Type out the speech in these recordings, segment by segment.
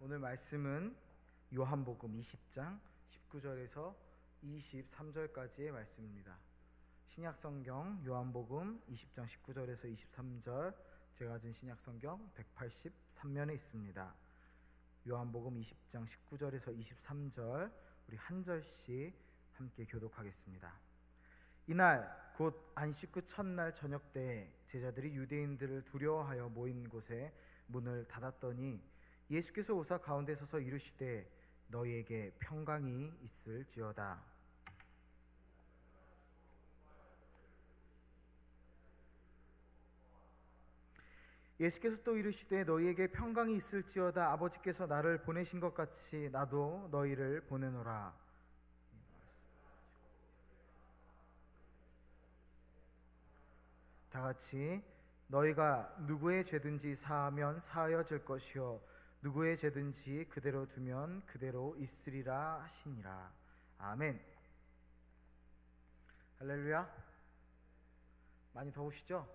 오늘 말씀은 요한복음 20장 19절에서 23절까지의 말씀입니다. 신약성경 요한복음 20장 19절에서 23절, 제가 가진 신약성경 183면에 있습니다. 요한복음 20장 19절에서 23절, 우리 한 절씩 함께 교독하겠습니다. 이날 곧 안식 후 첫날 저녁 때에 제자들이 유대인들을 두려워하여 모인 곳에 문을 닫았더니 예수께서 오사 가운데 서서 이르시되 너희에게 평강이 있을지어다. 예수께서 또 이르시되 너희에게 평강이 있을지어다. 아버지께서 나를 보내신 것 같이 나도 너희를 보내노라. 다 같이 너희가 누구의 죄든지 사하면 사하여질 것이요 누구의 죄든지 그대로 두면 그대로 있으리라 하시니라. 아멘. 할렐루야. 많이 더우시죠?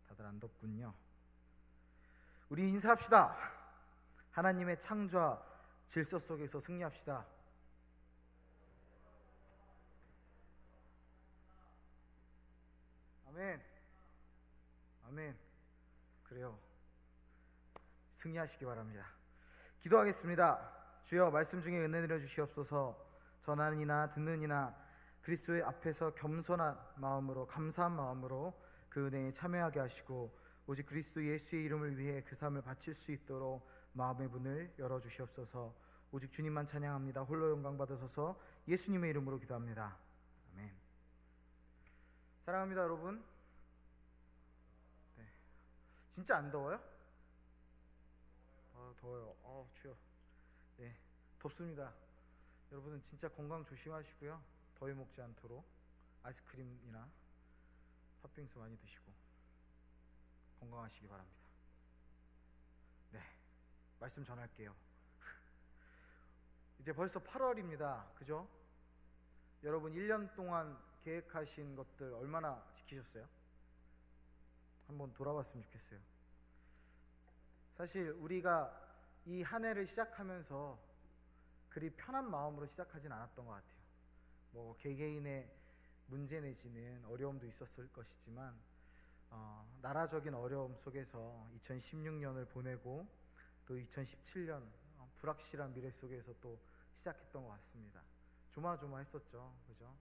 다들 안 덥군요. 우리 인사합시다. 하나님의 창조와 질서 속에서 승리합시다. 아멘. 아멘. 그래요. 승리하시기 바랍니다. 기도하겠습니다. 주여, 말씀 중에 은혜 내려 주시옵소서. 전하는 이나 듣는 이나 그리스도의 앞에서 겸손한 마음으로, 감사한 마음으로 그 은혜에 참여하게 하시고 오직 그리스도 예수의 이름을 위해 그 삶을 바칠 수 있도록 마음의 문을 열어 주시옵소서. 오직 주님만 찬양합니다. 홀로 영광 받으소서. 예수님의 이름으로 기도합니다. 아멘. 사랑합니다, 여러분. 네. 진짜 안 더워요? 더워요. 추워. 네, 덥습니다. 여러분은 진짜 건강 조심하시고요. 더위 먹지 않도록 아이스크림이나 팥빙수 많이 드시고 건강하시기 바랍니다. 네, 말씀 전할게요. 이제 벌써 8월입니다. 그죠? 여러분 1년 동안 계획하신 것들 얼마나 지키셨어요? 한번 돌아봤으면 좋겠어요. 사실 우리가 이 한 해를 시작하면서 그리 편한 마음으로 시작하진 않았던 것 같아요. 뭐 개개인의 문제 내지는 어려움도 있었을 것이지만 나라적인 어려움 속에서 2016년을 보내고 또 2017년 불확실한 미래 속에서 또 시작했던 것 같습니다. 조마조마했었죠. 그죠?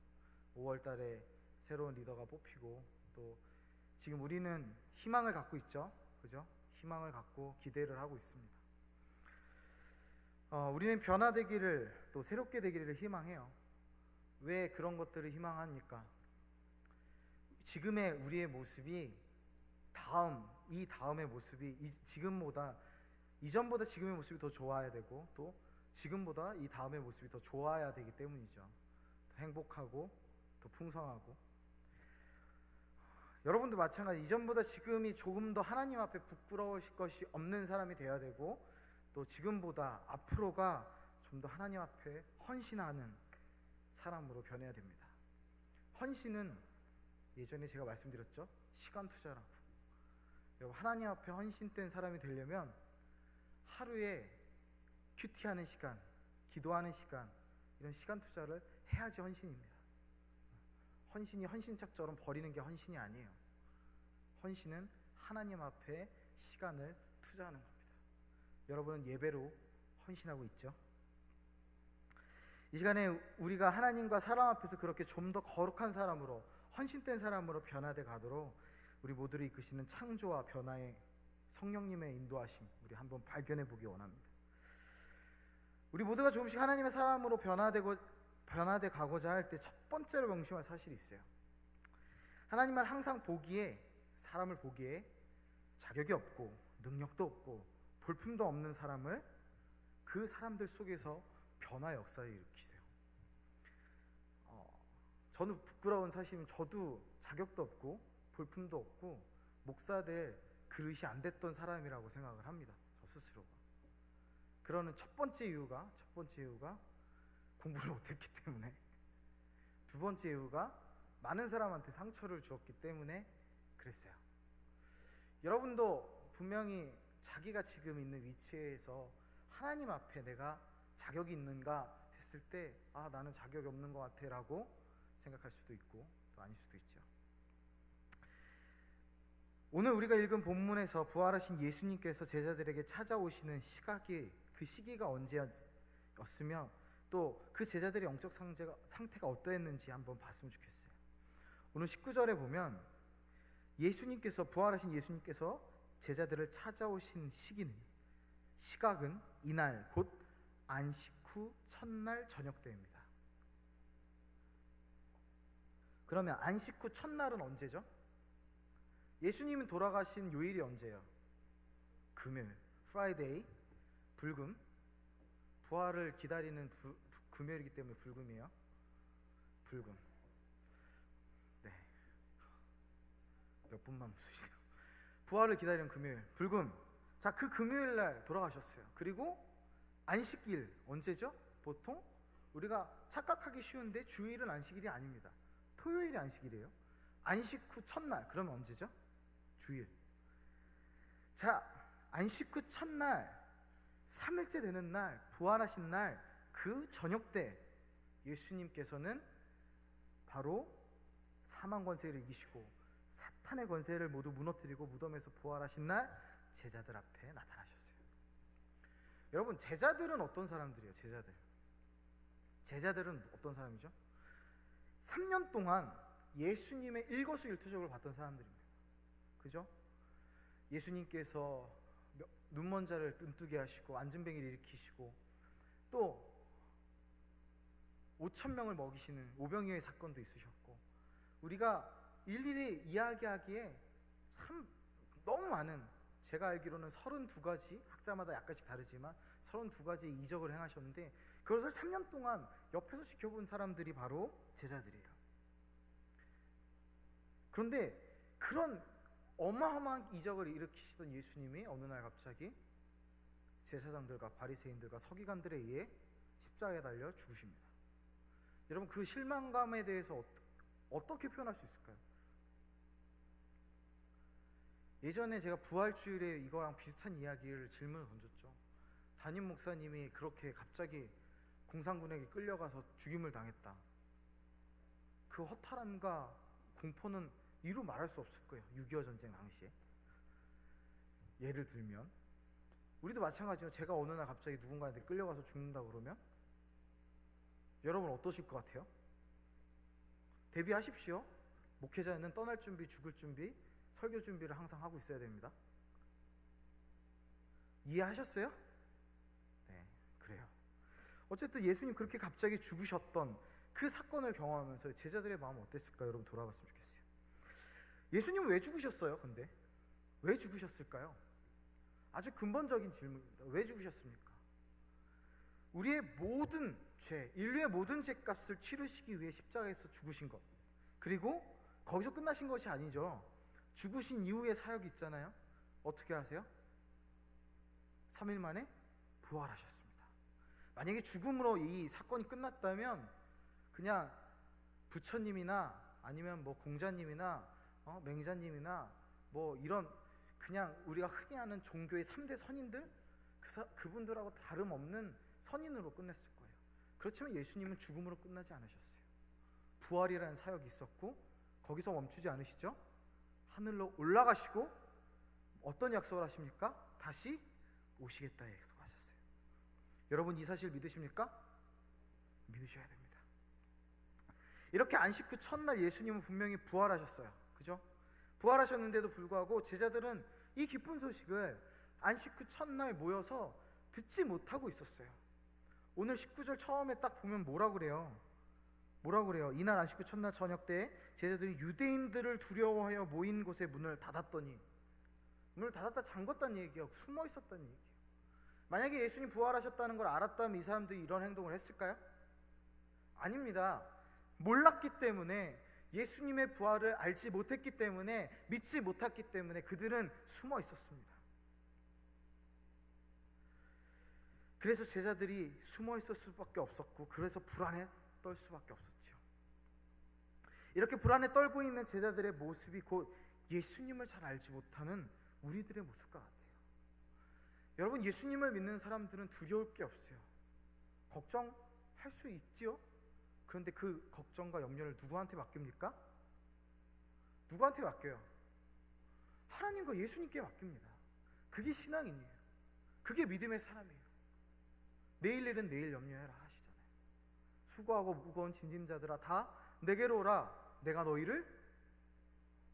5월 달에 새로운 리더가 뽑히고 또 지금 우리는 희망을 갖고 있죠. 그죠? 희망을 갖고 기대를 하고 있습니다. 우리는 변화되기를, 또 새롭게 되기를 희망해요. 왜 그런 것들을 희망합니까? 지금의 우리의 모습이 이 다음의 모습이 지금보다, 이전보다 지금의 모습이 더 좋아야 되고 또 지금보다 이 다음의 모습이 더 좋아야 되기 때문이죠. 더 행복하고 더 풍성하고. 여러분도 마찬가지. 이전보다 지금이 조금 더 하나님 앞에 부끄러우실 것이 없는 사람이 되어야 되고 또 지금보다 앞으로가 좀 더 하나님 앞에 헌신하는 사람으로 변해야 됩니다. 헌신은 예전에 제가 말씀드렸죠. 시간 투자라고. 여러분, 하나님 앞에 헌신된 사람이 되려면 하루에 큐티하는 시간, 기도하는 시간, 이런 시간 투자를 해야지 헌신입니다. 헌신이 헌신짝처럼 버리는 게 헌신이 아니에요. 헌신은 하나님 앞에 시간을 투자하는 겁니다. 여러분은 예배로 헌신하고 있죠? 이 시간에 우리가 하나님과 사람 앞에서 그렇게 좀 더 거룩한 사람으로, 헌신된 사람으로 변화돼 가도록 우리 모두를 이끄시는 창조와 변화의 성령님의 인도하심, 우리 한번 발견해 보기 원합니다. 우리 모두가 조금씩 하나님의 사람으로 변화돼 가고자 할 때 첫 번째로 명심할 사실이 있어요. 하나님은 항상 사람을 보기에 자격이 없고 능력도 없고 볼품도 없는 사람을, 그 사람들 속에서 변화 역사를 일으키세요. 저는 부끄러운 사실은 저도 자격도 없고 볼품도 없고 목사 될 그릇이 안 됐던 사람이라고 생각을 합니다. 저 스스로가. 그러는 첫 번째 이유가 공부를 못했기 때문에, 두 번째 이유가 많은 사람한테 상처를 주었기 때문에 그랬어요. 여러분도 분명히 자기가 지금 있는 위치에서 하나님 앞에 내가 자격이 있는가 했을 때 나는 자격이 없는 것 같아 라고 생각할 수도 있고 또 아닐 수도 있죠. 오늘 우리가 읽은 본문에서 부활하신 예수님께서 제자들에게 찾아오시는 그 시기가 언제였으며 또 그 제자들의 영적 상태가 어떠했는지 한번 봤으면 좋겠어요. 오늘 19절에 보면 부활하신 예수님께서 제자들을 찾아오신 시각은 이날 곧 안식 후 첫날 저녁 때입니다. 그러면 안식 후 첫날은 언제죠? 예수님은 돌아가신 요일이 언제예요? 금요일, 프라이데이, 불금. 부활을 기다리는 금요일이기 때문에 불금이에요. 불금. 네. 몇 분만 웃으시네요. 부활을 기다리는 금요일, 불금. 자, 그 금요일 날 돌아가셨어요. 그리고 안식일 언제죠? 보통 우리가 착각하기 쉬운데 주일은 안식일이 아닙니다. 토요일이 안식일이에요. 안식 후 첫날, 그러면 언제죠? 주일. 자, 안식 후 첫날 3일째 되는 날, 부활하신 날, 그 저녁 때 예수님께서는 바로 사망 권세를 이기시고 사탄의 권세를 모두 무너뜨리고 무덤에서 부활하신 날 제자들 앞에 나타나셨어요. 여러분, 제자들은 어떤 사람들이에요? 제자들은 어떤 사람이죠? 3년 동안 예수님의 일거수일투족을 봤던 사람들입니다. 그죠? 예수님께서 눈먼 자를 눈뜨게 하시고 안진뱅이를 일으키시고 또 5,000명을 먹이시는 오병이어의 사건도 있으셨고, 우리가 일일이 이야기하기에 참 너무 많은, 제가 알기로는 32가지, 학자마다 약간씩 다르지만 32가지의 이적을 행하셨는데 그것을 3년 동안 옆에서 지켜본 사람들이 바로 제자들이에요. 그런데 그런 어마어마한 이적을 일으키시던 예수님이 어느 날 갑자기 제사장들과 바리새인들과 서기관들에 의해 십자가에 달려 죽으십니다. 여러분, 그 실망감에 대해서 어떻게 표현할 수 있을까요? 예전에 제가 부활주일에 이거랑 비슷한 이야기를 질문을 던졌죠. 담임 목사님이 그렇게 갑자기 공산군에게 끌려가서 죽임을 당했다. 그 허탈함과 공포는 이루 말할 수 없을 거예요. 6.25 전쟁 당시에. 예를 들면 우리도 마찬가지로 제가 어느 날 갑자기 누군가한테 끌려가서 죽는다 그러면 여러분 어떠실 것 같아요? 대비하십시오. 목회자는 떠날 준비, 죽을 준비, 설교 준비를 항상 하고 있어야 됩니다. 이해하셨어요? 네, 그래요. 어쨌든 예수님 그렇게 갑자기 죽으셨던 그 사건을 경험하면서 제자들의 마음은 어땠을까요? 여러분 돌아봤으면 좋겠어요. 예수님은 왜 죽으셨어요? 근데 왜 죽으셨을까요? 아주 근본적인 질문입니다. 왜 죽으셨습니까? 우리의 모든 죄, 인류의 모든 죄값을 치르시기 위해 십자가에서 죽으신 것, 그리고 거기서 끝나신 것이 아니죠. 죽으신 이후의 사역이 있잖아요. 어떻게 하세요? 3일 만에 부활하셨습니다. 만약에 죽음으로 이 사건이 끝났다면 그냥 부처님이나 아니면 뭐 공자님이나 맹자님이나 뭐 이런 그냥 우리가 흔히 아는 종교의 3대 선인들, 그분들하고 다름없는 선인으로 끝냈을 거예요. 그렇지만 예수님은 죽음으로 끝나지 않으셨어요. 부활이라는 사역이 있었고 거기서 멈추지 않으시죠. 하늘로 올라가시고 어떤 약속을 하십니까? 다시 오시겠다 약속하셨어요. 여러분 이 사실 믿으십니까? 믿으셔야 됩니다. 이렇게 안식 후 첫날 예수님은 분명히 부활하셨어요. 그죠? 부활하셨는데도 불구하고 제자들은 이 기쁜 소식을 안식 후 첫날 모여서 듣지 못하고 있었어요. 오늘 19절 처음에 딱 보면 뭐라 그래요? 이날 안식 후 첫날 저녁 때 제자들이 유대인들을 두려워하여 모인 곳에 문을 닫았더니, 문을 닫았다 잠궜다는 얘기예요. 숨어 있었다는 얘기예요. 만약에 예수님 부활하셨다는 걸 알았다면 이 사람들이 이런 행동을 했을까요? 아닙니다. 몰랐기 때문에, 예수님의 부활을 알지 못했기 때문에, 믿지 못했기 때문에 그들은 숨어 있었습니다. 그래서 제자들이 숨어 있을 수밖에 없었고, 그래서 불안에 떨 수밖에 없었죠. 이렇게 불안에 떨고 있는 제자들의 모습이 곧 예수님을 잘 알지 못하는 우리들의 모습과 같아요. 여러분, 예수님을 믿는 사람들은 두려울 게 없어요. 걱정할 수 있지요. 그런데 그 걱정과 염려를 누구한테 맡깁니까? 누구한테 맡겨요? 하나님과 예수님께 맡깁니다. 그게 신앙이에요. 그게 믿음의 사람이에요. 내일 일은 내일 염려해라 하시잖아요. 수고하고 무거운 짐진자들아 다 내게로 오라. 내가 너희를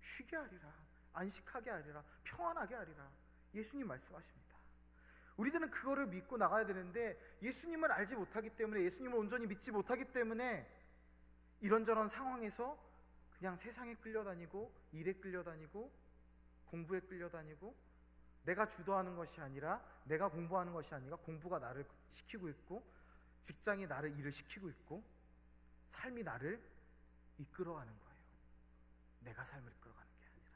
쉬게 하리라. 안식하게 하리라. 평안하게 하리라. 예수님 말씀하십니다. 우리들은 그거를 믿고 나가야 되는데 예수님을 알지 못하기 때문에, 예수님을 온전히 믿지 못하기 때문에 이런저런 상황에서 그냥 세상에 끌려다니고, 일에 끌려다니고, 공부에 끌려다니고, 내가 주도하는 것이 아니라, 내가 공부하는 것이 아니라 공부가 나를 시키고 있고, 직장이 나를 일을 시키고 있고, 삶이 나를 이끌어가는 거예요. 내가 삶을 이끌어가는 게 아니라.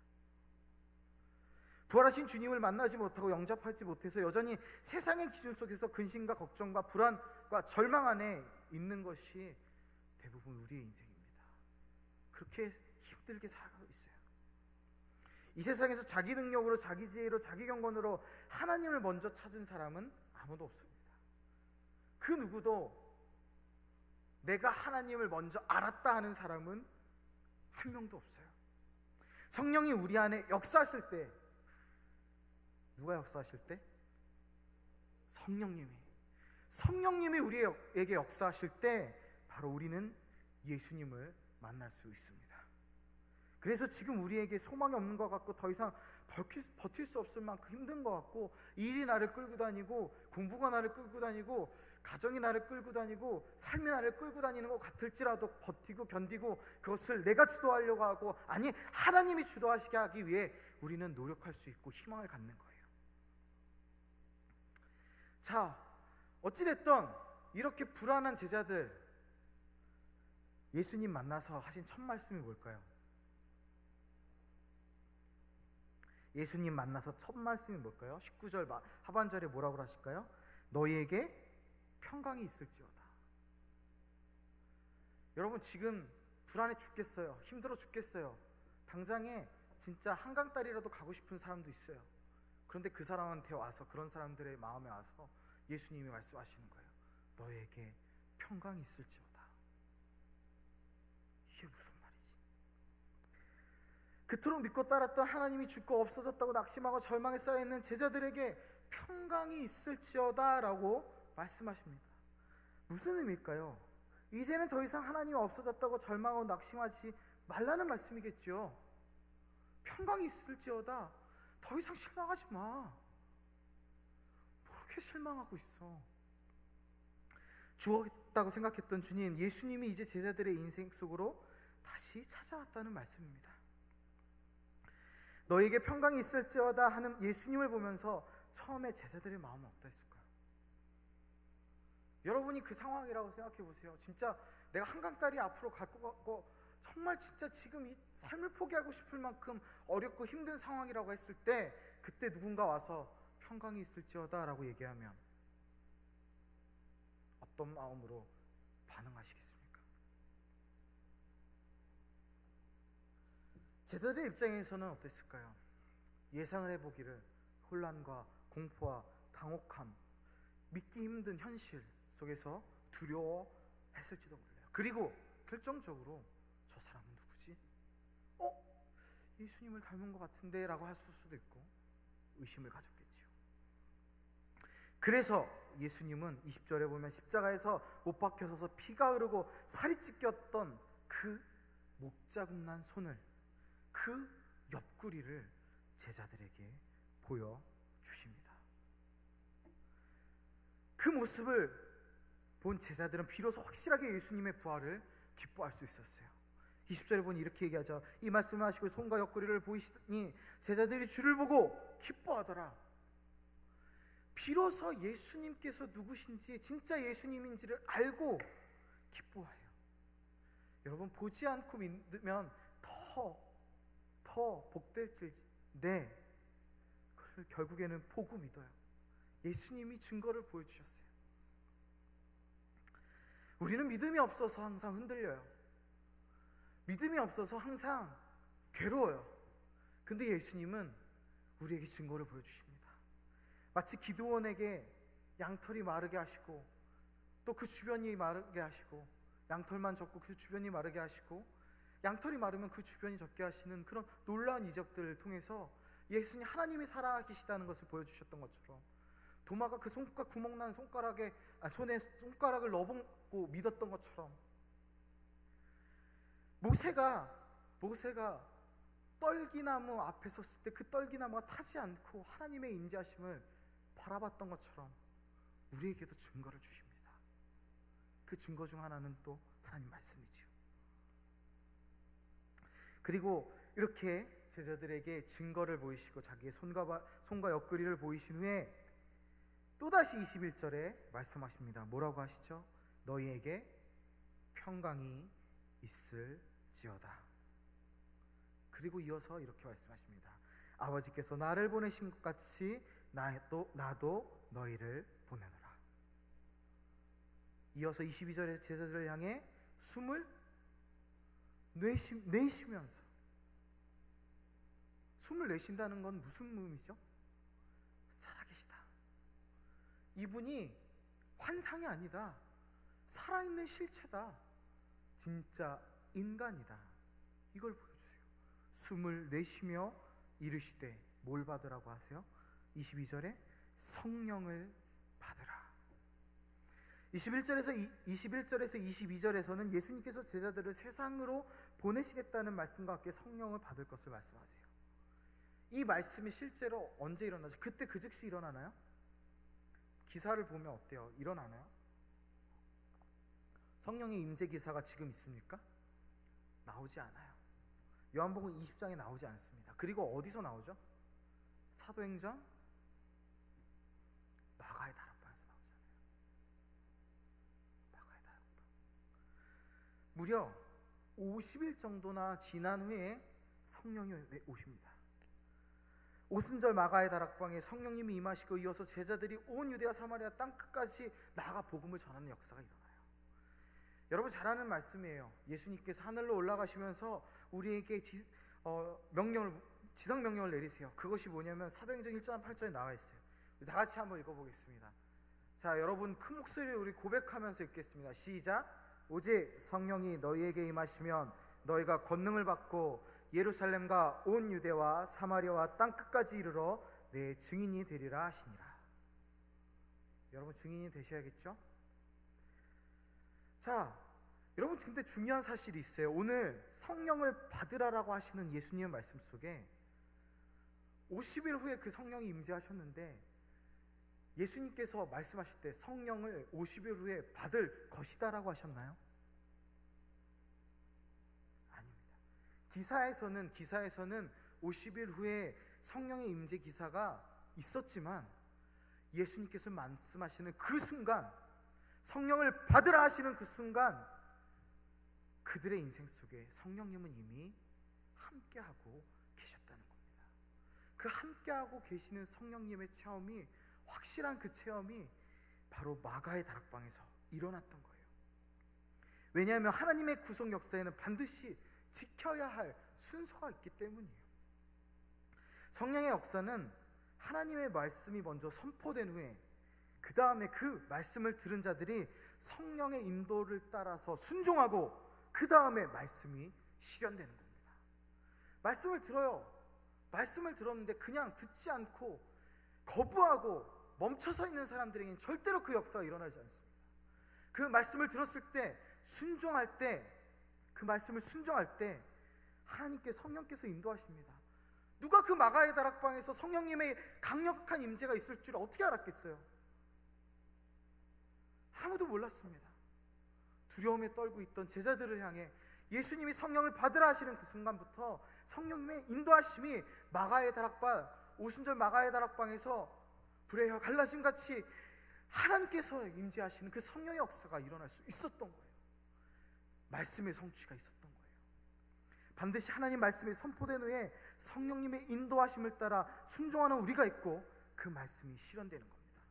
부활하신 주님을 만나지 못하고 영접하지 못해서 여전히 세상의 기준 속에서 근심과 걱정과 불안과 절망 안에 있는 것이 대부분 우리의 인생입니다. 그렇게 힘들게 살아가고 있어요. 이 세상에서 자기 능력으로, 자기 지혜로, 자기 경건으로 하나님을 먼저 찾은 사람은 아무도 없습니다. 그 누구도 내가 하나님을 먼저 알았다 하는 사람은 한 명도 없어요. 성령이 우리 안에 역사하실 때, 누가 역사하실 때? 성령님이 우리에게 역사하실 때 바로 우리는 예수님을 만날 수 있습니다. 그래서 지금 우리에게 소망이 없는 것 같고, 더 이상 버틸 수 없을 만큼 힘든 것 같고, 일이 나를 끌고 다니고, 공부가 나를 끌고 다니고, 가정이 나를 끌고 다니고, 삶이 나를 끌고 다니는 것 같을지라도 버티고 견디고, 그것을 내가 주도하려고 하고, 아니 하나님이 주도하시게 하기 위해 우리는 노력할 수 있고 희망을 갖는 거예요. 자, 어찌됐든 이렇게 불안한 제자들, 예수님 만나서 하신 첫 말씀이 뭘까요? 예수님 만나서 첫 말씀이 뭘까요? 19절 하반절에 뭐라고 하실까요? 너희에게 평강이 있을지어다. 여러분, 지금 불안해 죽겠어요. 힘들어 죽겠어요. 당장에 진짜 한강다리라도 가고 싶은 사람도 있어요. 그런데 그 사람한테 와서, 그런 사람들의 마음에 와서 예수님이 말씀하시는 거예요. 너희에게 평강이 있을지어다. 이게 무슨 말이지? 그토록 믿고 따랐던 하나님이 죽고 없어졌다고 낙심하고 절망에 쌓여있는 제자들에게 평강이 있을지어다 라고 말씀하십니다. 무슨 의미일까요? 이제는 더 이상 하나님이 없어졌다고 절망하고 낙심하지 말라는 말씀이겠죠. 평강이 있을지어다. 더 이상 실망하지 마. 뭐 이렇게 실망하고 있어? 죽었다고 생각했던 주님, 예수님이 이제 제자들의 인생 속으로 다시 찾아왔다는 말씀입니다. 너에게 평강이 있을지어다 하는 예수님을 보면서 처음에 제자들의 마음은 어떠했을까요? 여러분이 그 상황이라고 생각해 보세요. 진짜 내가 한강다리 앞으로 갈 것 같고, 정말 진짜 지금 이 삶을 포기하고 싶을 만큼 어렵고 힘든 상황이라고 했을 때, 그때 누군가 와서 평강이 있을지어다 라고 얘기하면 어떤 마음으로 반응하시겠습니까? 제자들의 입장에서는 어땠을까요? 예상을 해보기를 혼란과 공포와 당혹함, 믿기 힘든 현실 속에서 두려워했을지도 몰라요. 그리고 결정적으로 저 사람은 누구지? 예수님을 닮은 것 같은데 라고 했을 수도 있고, 의심을 가졌겠죠. 그래서 예수님은 20절에 보면 십자가에서 못 박혀서서 피가 흐르고 살이 찢겼던 그 목자국 난 손을, 그 옆구리를 제자들에게 보여주십니다. 그 모습을 본 제자들은 비로소 확실하게 예수님의 부활을 기뻐할 수 있었어요. 20절에 보니 이렇게 얘기하죠. 이 말씀을 하시고 손과 옆구리를 보이시더니 제자들이 주를 보고 기뻐하더라. 비로소 예수님께서 누구신지, 진짜 예수님인지를 알고 기뻐해요. 여러분, 보지 않고 믿으면 더 복될지인데, 그걸 결국에는 보고 믿어요. 예수님이 증거를 보여주셨어요. 우리는 믿음이 없어서 항상 흔들려요. 믿음이 없어서 항상 괴로워요. 근데 예수님은 우리에게 증거를 보여주십니다. 마치 기드온에게 양털이 마르게 하시고 또 그 주변이 마르게 하시고, 양털만 젖고 그 주변이 마르게 하시고 양털이 마르면 그 주변이 젖게 하시는 그런 놀라운 이적들을 통해서 예수님 하나님이 살아계시다는 것을 보여주셨던 것처럼, 도마가 그 구멍난 손에 손가락을 넣어보고 믿었던 것처럼, 모세가 떨기나무 앞에 섰을 때 그 떨기나무가 타지 않고 하나님의 임재하심을 바라봤던 것처럼 우리에게도 증거를 주십니다. 그 증거 중 하나는 또 하나님 말씀이지요. 그리고 이렇게 제자들에게 증거를 보이시고 자기의 손과 옆구리를 보이신 후에 또다시 21절에 말씀하십니다. 뭐라고 하시죠? 너희에게 평강이 있을지어다. 그리고 이어서 이렇게 말씀하십니다. 아버지께서 나를 보내신 것 같이 나도 너희를 보내노라. 이어서 22절에 제자들을 향해 숨을 내쉬면서, 숨을 내쉰다는 건 무슨 의미죠? 살아계시다. 이분이 환상이 아니다. 살아있는 실체다. 진짜 인간이다. 이걸 보여주세요. 숨을 내쉬며 이르시되 뭘 받으라고 하세요? 22절에 성령을 받으라. 21절에서 22절에서는 예수님께서 제자들을 세상으로 보내시겠다는 말씀과 함께 성령을 받을 것을 말씀하세요. 이 말씀이 실제로 언제 일어나죠? 그때 그 즉시 일어나나요? 기사를 보면 어때요? 일어나나요? 성령의 임재 기사가 지금 있습니까? 나오지 않아요. 요한복음 20장에 나오지 않습니다. 그리고 어디서 나오죠? 사도행전 마가의 다락방에서 나오잖아요. 마가의 다락방. 무려 50일 정도나 지난 후에 성령이 오십니다. 오순절 마가의 다락방에 성령님이 임하시고 이어서 제자들이 온 유대와 사마리아 땅끝까지 나아가 복음을 전하는 역사가 일어나요. 여러분 잘 아는 말씀이에요. 예수님께서 하늘로 올라가시면서 우리에게 지상명령을 내리세요. 그것이 뭐냐면 사도행전 1장 8절에 나와 있어요. 다 같이 한번 읽어보겠습니다. 자, 여러분 큰 목소리로 우리 고백하면서 읽겠습니다. 시작. 오직 성령이 너희에게 임하시면 너희가 권능을 받고 예루살렘과 온 유대와 사마리아와 땅끝까지 이르러 내 증인이 되리라 하시니라. 여러분 증인이 되셔야겠죠? 자, 여러분 근데 중요한 사실이 있어요. 오늘 성령을 받으라라고 하시는 예수님의 말씀 속에 50일 후에 그 성령이 임재하셨는데, 예수님께서 말씀하실 때 성령을 50일 후에 받을 것이다라고 하셨나요? 아닙니다. 기사에서는 50일 후에 성령의 임재 기사가 있었지만, 예수님께서 말씀하시는 그 순간, 성령을 받으라 하시는 그 순간, 그들의 인생 속에 성령님은 이미 함께하고 계셨다는 겁니다. 그 함께하고 계시는 성령님의 체험이, 확실한 그 체험이 바로 마가의 다락방에서 일어났던 거예요. 왜냐하면 하나님의 구속 역사에는 반드시 지켜야 할 순서가 있기 때문이에요. 성령의 역사는 하나님의 말씀이 먼저 선포된 후에 그 다음에 그 말씀을 들은 자들이 성령의 인도를 따라서 순종하고 그 다음에 말씀이 실현되는 겁니다. 말씀을 들어요. 말씀을 들었는데 그냥 듣지 않고 거부하고 멈춰서 있는 사람들에게는 절대로 그 역사가 일어나지 않습니다. 그 말씀을 들었을 때 순종할 때, 그 말씀을 순종할 때 하나님께 성령께서 인도하십니다. 누가 그 마가의 다락방에서 성령님의 강력한 임재가 있을 줄 어떻게 알았겠어요? 아무도 몰랐습니다. 두려움에 떨고 있던 제자들을 향해 예수님이 성령을 받으라 하시는 그 순간부터 성령님의 인도하심이 마가의 다락방, 오순절 마가의 다락방에서 불의 혀 갈라짐같이 하나님께서 임재하시는 그 성령의 역사가 일어날 수 있었던 거예요. 말씀의 성취가 있었던 거예요. 반드시 하나님 말씀이 선포된 후에 성령님의 인도하심을 따라 순종하는 우리가 있고 그 말씀이 실현되는 겁니다.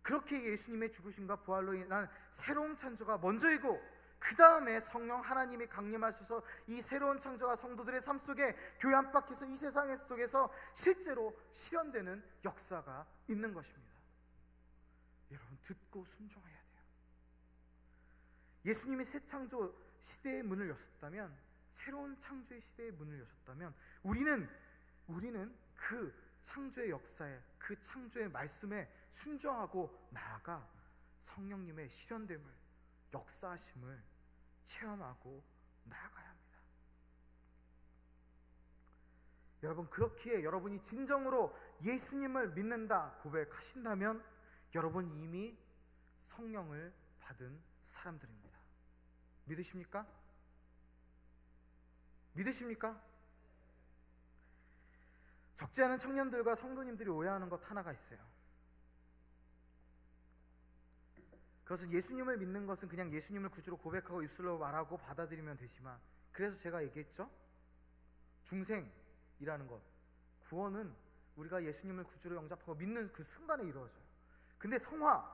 그렇게 예수님의 죽으심과 부활로 인한 새로운 창조가 먼저이고 그 다음에 성령 하나님이 강림하셔서 이 새로운 창조와 성도들의 삶 속에 교회 안팎에서 이 세상 속에서 실제로 실현되는 역사가 있는 것입니다. 여러분, 듣고 순종해야 돼요. 예수님이 새 창조 시대의 문을 여셨다면, 새로운 창조의 시대의 문을 여셨다면, 우리는 그 창조의 역사에, 그 창조의 말씀에 순종하고 나아가 성령님의 실현됨을, 역사하심을 체험하고 나아가야 합니다. 여러분, 그렇기에 여러분이 진정으로 예수님을 믿는다 고백하신다면 여러분 이미 성령을 받은 사람들입니다. 믿으십니까? 믿으십니까? 적지 않은 청년들과 성도님들이 오해하는 것 하나가 있어요. 그것은 예수님을 믿는 것은 그냥 예수님을 구주로 고백하고 입술로 말하고 받아들이면 되지만, 그래서 제가 얘기했죠. 중생이라는 것, 구원은 우리가 예수님을 구주로 영접하고 믿는 그 순간에 이루어져요. 근데 성화라는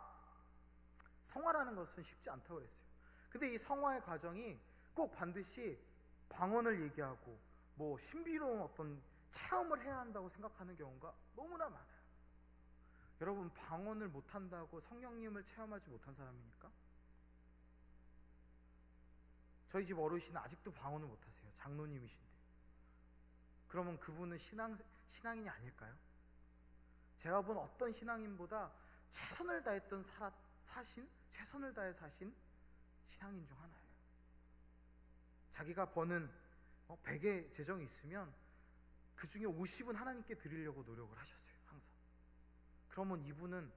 것은 쉽지 않다고 그랬어요. 근데 이 성화의 과정이 꼭 반드시 방언을 얘기하고 뭐 신비로운 어떤 체험을 해야 한다고 생각하는 경우가 너무나 많아요. 여러분, 방언을 못한다고 성령님을 체험하지 못한 사람입니까? 저희 집 어르신은 아직도 방언을 못하세요. 장로님이신데. 그러면 그분은 신앙인이 아닐까요? 제가 본 어떤 신앙인보다 최선을 다했던 최선을 다해 사신 신앙인 중 하나예요. 자기가 버는 100의 재정이 있으면 그 중에 50은 하나님께 드리려고 노력을 하셨어요. 항상. 그러면 이분은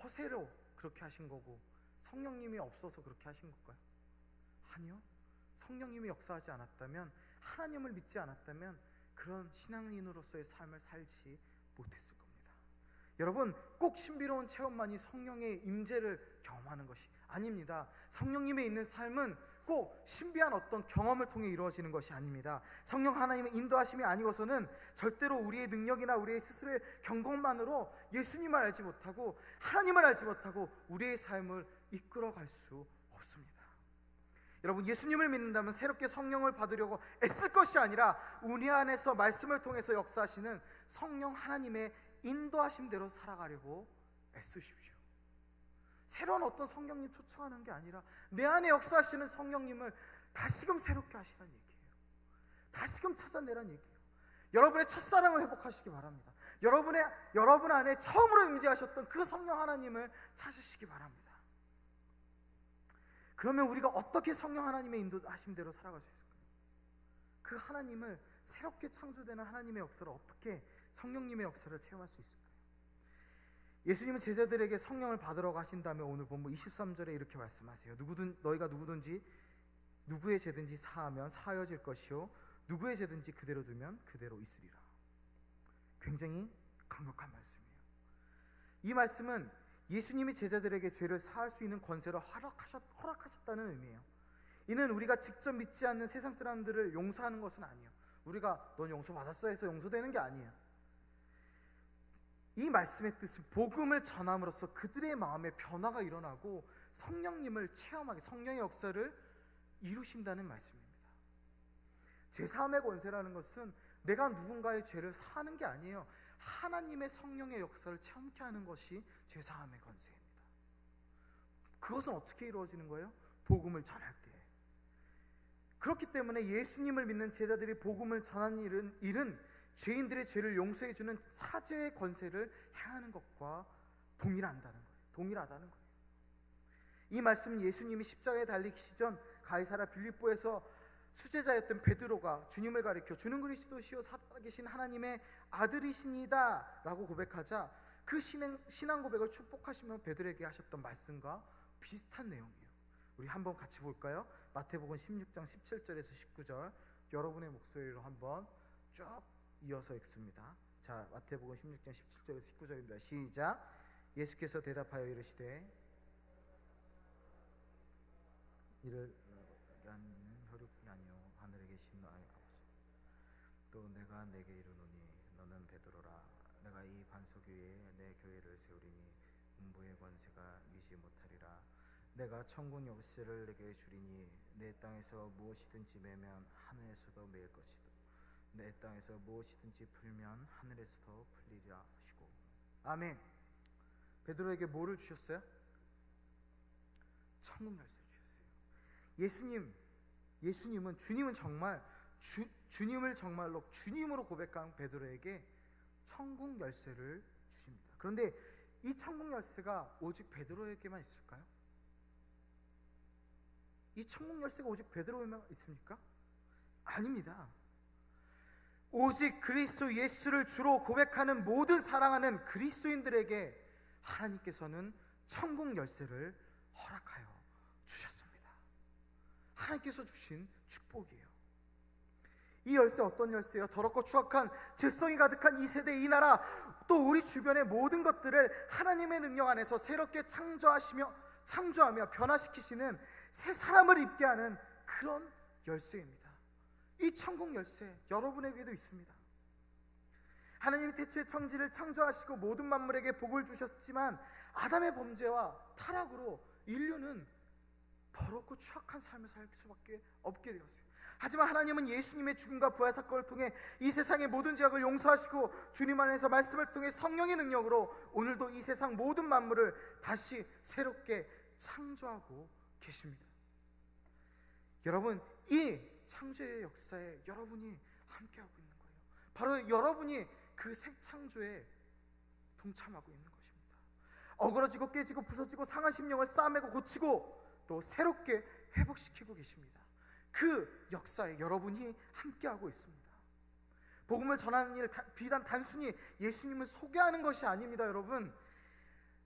허세로 그렇게 하신 거고 성령님이 없어서 그렇게 하신 걸까요? 아니요. 성령님이 역사하지 않았다면, 하나님을 믿지 않았다면 그런 신앙인으로서의 삶을 살지 못했을 겁니다. 여러분, 꼭 신비로운 체험만이 성령의 임재를 경험하는 것이 아닙니다. 성령님의 있는 삶은 꼭 신비한 어떤 경험을 통해 이루어지는 것이 아닙니다. 성령 하나님의 인도하심이 아니고서는 절대로 우리의 능력이나 우리의 스스로의 경험만으로 예수님을 알지 못하고 하나님을 알지 못하고 우리의 삶을 이끌어갈 수 없습니다. 여러분, 예수님을 믿는다면 새롭게 성령을 받으려고 애쓸 것이 아니라 우리 안에서 말씀을 통해서 역사하시는 성령 하나님의 인도하심대로 살아가려고 애쓰십시오. 새로운 어떤 성령님 초청하는 게 아니라 내 안에 역사하시는 성령님을 다시금 새롭게 하시라는 얘기예요. 다시금 찾아내라는 얘기예요. 여러분의 첫사랑을 회복하시기 바랍니다. 여러분 안에 처음으로 임재하셨던 그 성령 하나님을 찾으시기 바랍니다. 그러면 우리가 어떻게 성령 하나님의 인도하심대로 살아갈 수 있을까요? 그 하나님을, 새롭게 창조되는 하나님의 역사를 어떻게, 성령님의 역사를 체험할 수 있을까요? 예수님은 제자들에게 성령을 받으러 가신 다음에 오늘 본문 23절에 이렇게 말씀하세요. 너희가 누구든지 누구의 죄든지 사하면 사하여질 것이요 누구의 죄든지 그대로 두면 그대로 있으리라. 굉장히 강력한 말씀이에요. 이 말씀은 예수님이 제자들에게 죄를 사할 수 있는 권세를 허락하셨다는 의미예요. 이는 우리가 직접 믿지 않는 세상 사람들을 용서하는 것은 아니에요. 우리가 넌 용서받았어 해서 용서되는 게 아니에요. 이 말씀의 뜻은 복음을 전함으로써 그들의 마음에 변화가 일어나고 성령님을 체험하게, 성령의 역사를 이루신다는 말씀입니다. 죄사함의 권세라는 것은 내가 누군가의 죄를 사하는 게 아니에요. 하나님의 성령의 역사를 체험케 하는 것이 죄사함의 권세입니다. 그것은 어떻게 이루어지는 거예요? 복음을 전할 때. 그렇기 때문에 예수님을 믿는 제자들이 복음을 전하는 일은 죄인들의 죄를 용서해주는 사죄의 권세를 행하는 것과 동일하다는 거예요. 이 말씀은 예수님이 십자가에 달리기 전 가이사랴 빌립보에서 수제자였던 베드로가 주님을 가리켜 주는 그리스도시요 살아계신 하나님의 아들이시니다 라고 고백하자 그 신앙 고백을 축복하시며 베드로에게 하셨던 말씀과 비슷한 내용이에요. 우리 한번 같이 볼까요? 마태복음 16장 17절에서 19절 여러분의 목소리로 한번 쭉 이어서 읽습니다. 자, 마태복음 16장 17절에서 19절입니다. 시작. 예수께서 대답하여 이르시되 이를 아니는 혈육이 아니요 하늘에 계신 나의 아버지 또 내가 내게 이르노니 너는 베드로라 내가 이 반석 위에 내 교회를 세우리니 음부의 권세가 이기지 못하리라 내가 천국 열쇠를 내게 주리니 내 땅에서 무엇이든지 매면 하늘에서도 매일 것이도 내 땅에서 무엇이든지 풀면 하늘에서도 풀리리라 하시고. 아멘. 베드로에게 뭐를 주셨어요? 천국 열쇠를 주셨어요. 예수님은 주님은 정말 주님을 정말로 주님으로 고백한 베드로에게 천국 열쇠를 주십니다. 그런데 이 천국 열쇠가 오직 베드로에게만 있을까요? 이 천국 열쇠가 오직 베드로에게만 있습니까? 아닙니다. 오직 그리스도 예수를 주로 고백하는 모든 사랑하는 그리스도인들에게 하나님께서는 천국 열쇠를 허락하여 주셨습니다. 하나님께서 주신 축복이에요. 이 열쇠 어떤 열쇠예요? 더럽고 추악한 죄성이 가득한 이 세대, 이 나라, 또 우리 주변의 모든 것들을 하나님의 능력 안에서 새롭게 창조하며 변화시키시는 새 사람을 입게 하는 그런 열쇠입니다. 이 천국 열쇠 여러분에게도 있습니다. 하나님이 태초에 천지를 창조하시고 모든 만물에게 복을 주셨지만 아담의 범죄와 타락으로 인류는 더럽고 추악한 삶을 살 수밖에 없게 되었어요. 하지만 하나님은 예수님의 죽음과 부활 사건을 통해 이 세상의 모든 죄악을 용서하시고 주님 안에서 말씀을 통해 성령의 능력으로 오늘도 이 세상 모든 만물을 다시 새롭게 창조하고 계십니다. 여러분, 이 창조의 역사에 여러분이 함께하고 있는 거예요. 바로 여러분이 그 새 창조에 동참하고 있는 것입니다. 어그러지고 깨지고 부서지고 상한 심령을 싸매고 고치고 또 새롭게 회복시키고 계십니다. 그 역사에 여러분이 함께하고 있습니다. 복음을 전하는 일 비단 단순히 예수님을 소개하는 것이 아닙니다. 여러분,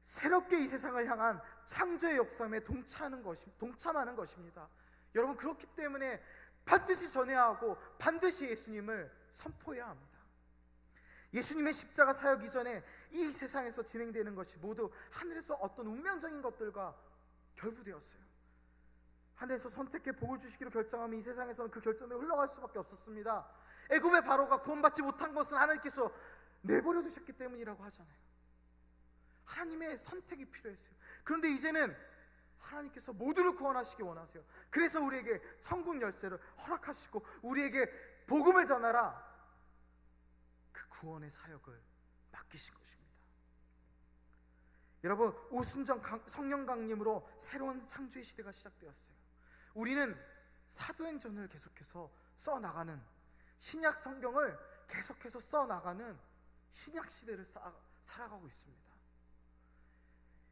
새롭게 이 세상을 향한 창조의 역사에 동참하는 것입니다. 여러분, 그렇기 때문에 반드시 전해야 하고 반드시 예수님을 선포해야 합니다. 예수님의 십자가 사역 이전에 이 세상에서 진행되는 것이 모두 하늘에서 어떤 운명적인 것들과 결부되었어요. 하늘에서 선택해 복을 주시기로 결정하면 이 세상에서는 그 결정대로 흘러갈 수밖에 없었습니다. 애굽의 바로가 구원받지 못한 것은 하나님께서 내버려 두셨기 때문이라고 하잖아요. 하나님의 선택이 필요했어요. 그런데 이제는 하나님께서 모두를 구원하시기 원하세요. 그래서 우리에게 천국 열쇠를 허락하시고 우리에게 복음을 전하라, 그 구원의 사역을 맡기신 것입니다. 여러분, 오순절 성령 강림으로 새로운 창조의 시대가 시작되었어요. 우리는 사도행전을 계속해서 써나가는, 신약 성경을 계속해서 써나가는 신약 시대를 살아가고 있습니다.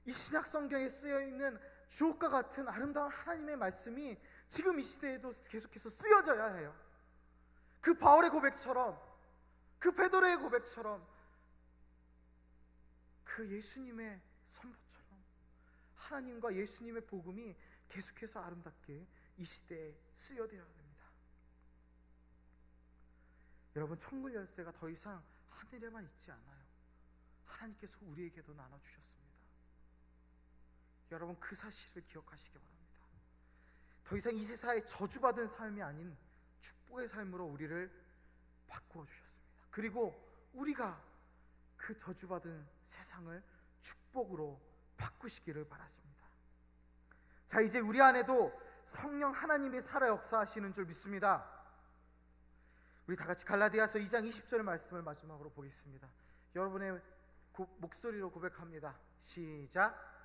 이 신약 성경에 쓰여있는 주옥과 같은 아름다운 하나님의 말씀이 지금 이 시대에도 계속해서 쓰여져야 해요. 그 바울의 고백처럼, 그 베드로의 고백처럼, 그 예수님의 선포처럼 하나님과 예수님의 복음이 계속해서 아름답게 이 시대에 쓰여져야 됩니다. 여러분, 천국 열쇠가 더 이상 하늘에만 있지 않아요. 하나님께서 우리에게도 나눠주셨습니다. 여러분, 그 사실을 기억하시기 바랍니다. 더 이상 이 세상에 저주받은 삶이 아닌 축복의 삶으로 우리를 바꾸어 주셨습니다. 그리고 우리가 그 저주받은 세상을 축복으로 바꾸시기를 바라십니다. 자, 이제 우리 안에도 성령 하나님이 살아 역사하시는 줄 믿습니다. 우리 다 같이 갈라디아서 2장 20절 말씀을 마지막으로 보겠습니다. 여러분의 목소리로 고백합니다. 시작.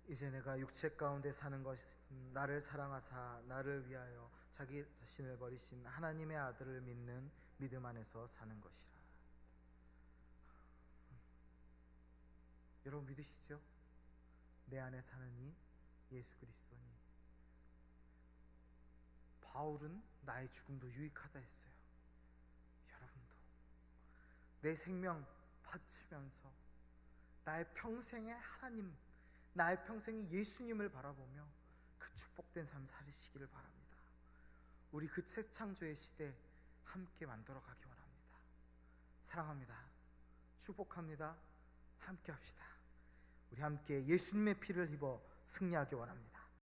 이제 내가 육체 가운데 사는 것은 나를 사랑하사 나를 위하여 자기 자신을 버리신 하나님의 아들을 믿는 믿음 안에서 사는 것이라. 여러분, 믿으시죠? 내 안에 사는 이 예수 그리스도니. 바울은 나의 죽음도 유익하다 했어요. 여러분도 내 생명 바치면서 나의 평생의 하나님, 나의 평생이 예수님을 바라보며 그 축복된 삶 살으시기를 바랍니다. 우리 그 새 창조의 시대 함께 만들어가기 원합니다. 사랑합니다. 축복합니다. 함께 합시다. 우리 함께 예수님의 피를 입어 승리하기 원합니다.